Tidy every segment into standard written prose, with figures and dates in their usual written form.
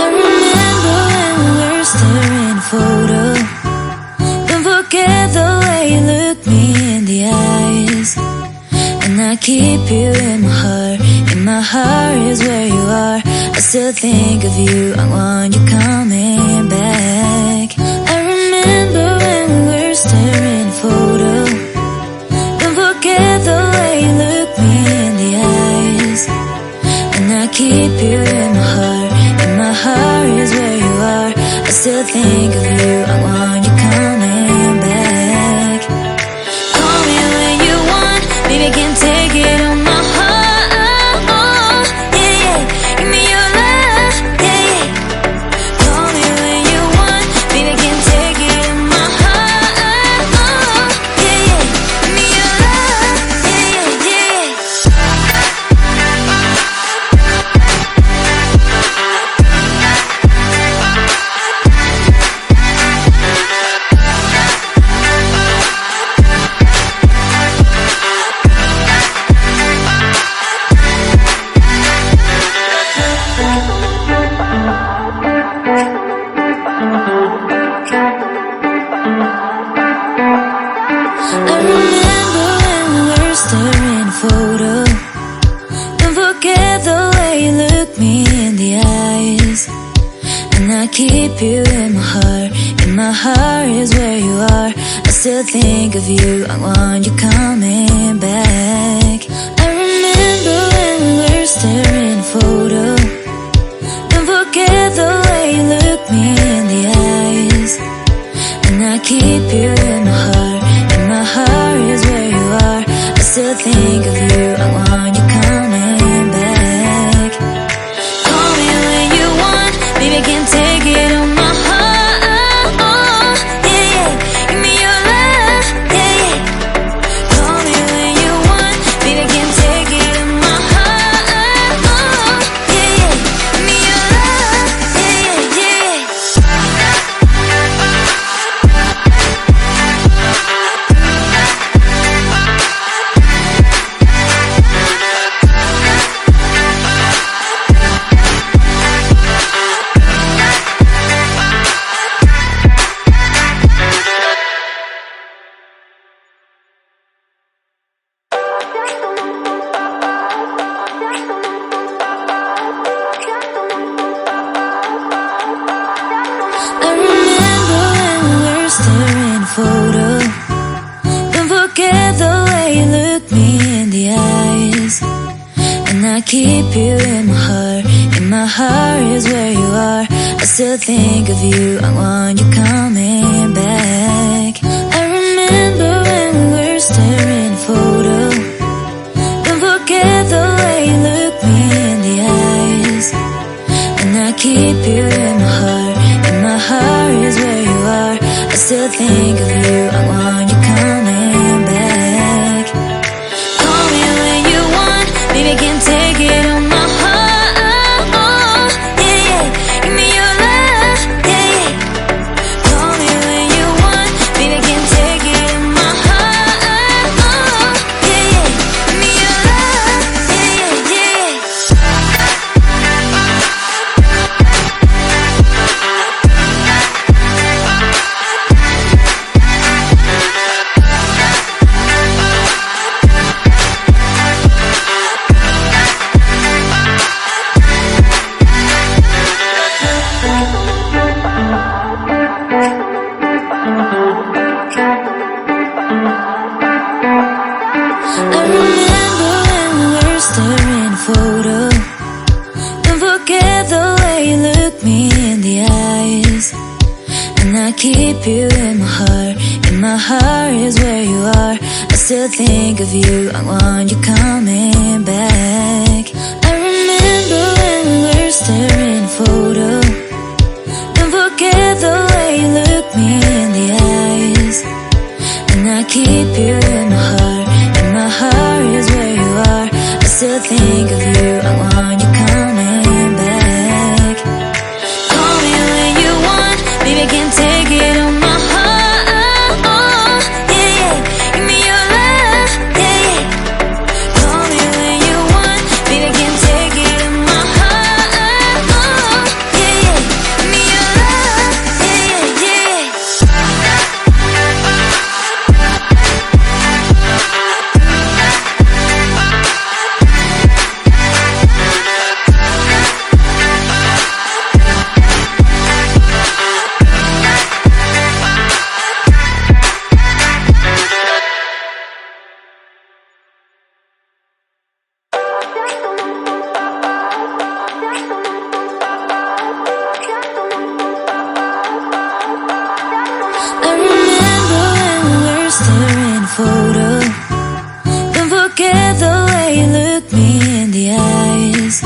I remember when we were staring a photo. Don't forget the way you look me in the eyes. And I keep you in my heart. In my heart is where you are. I still think of you. I want you coming back. I remember when we were staring a photo. Don't forget the way you look me in the eyes. And I keep you in my heart. In my heart is where you are. I still think of you. I want you coming back. Call me when you want. Baby, I can take it on my heart. Yeah, yeah. Give me your love. Yeah, yeah. Call me when you want. Baby, I can take it on my heart. Yeah, yeah. Give me your love. Yeah, yeah, yeah. I remember when we were staring a photo. Don't forget the way you look me in the eyes. And I keep you in my heart. In my heart is where you are. I still think of you. I want you coming back. I remember when we were staring a photo. Don't forget the way you look me in the eyes. And I keep you in my heart. In my heart is where you are. I still think of you. I want you coming back. Call me when you want. Baby, I can take it on my heart. Yeah, yeah. Give me your love. Yeah, yeah. Call me when you want. Baby, I can take it on my heart. Yeah, yeah. Give me your love. Yeah, yeah, yeah. I remember when we were staring a photo. Don't forget the way you look me in the eyes. And I keep you in my heart. In my heart is where you are. I still think of you. I want you coming back. I remember when we were staring a photo. Don't forget the way you look me in the eyes. And I keep you in my heart. In my heart is where you are. I still think of you. I want you coming back. Call me when you want. Baby, I can take it on my heart. Yeah, yeah. Give me your love. Yeah, yeah. Call me when you want. Baby, I can take it on my heart. Yeah, yeah. Give me your love. Yeah, yeah, yeah. I remember when we were staring a photo. Don't forget the way you look me in the eyes. And I keep you in my heart. In my heart is where you are. I still think of you. I want you coming back. I remember when we were staring a photo. Don't forget the way you look me in the eyes. And I keep you in my heart. In my heart is where you are. I still think of you. I want you coming back. Call me when you want. Baby, I can take it on my heart. Yeah, yeah. Give me your love. Yeah, yeah. Call me when you want. Baby, I can take it on my heart. photo. Don't forget the way you look me in the eyes.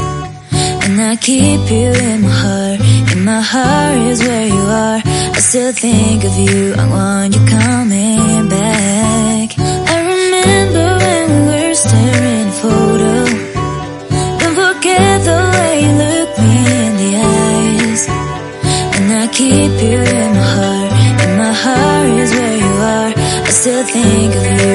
And I keep you in my heart. In my heart is where you are. I still think of you. I want you coming back. I remember when we were staring photo. Don't forget the way you look me in the eyes. And I keep you in my heart. In my heart is where you are. I still think of you.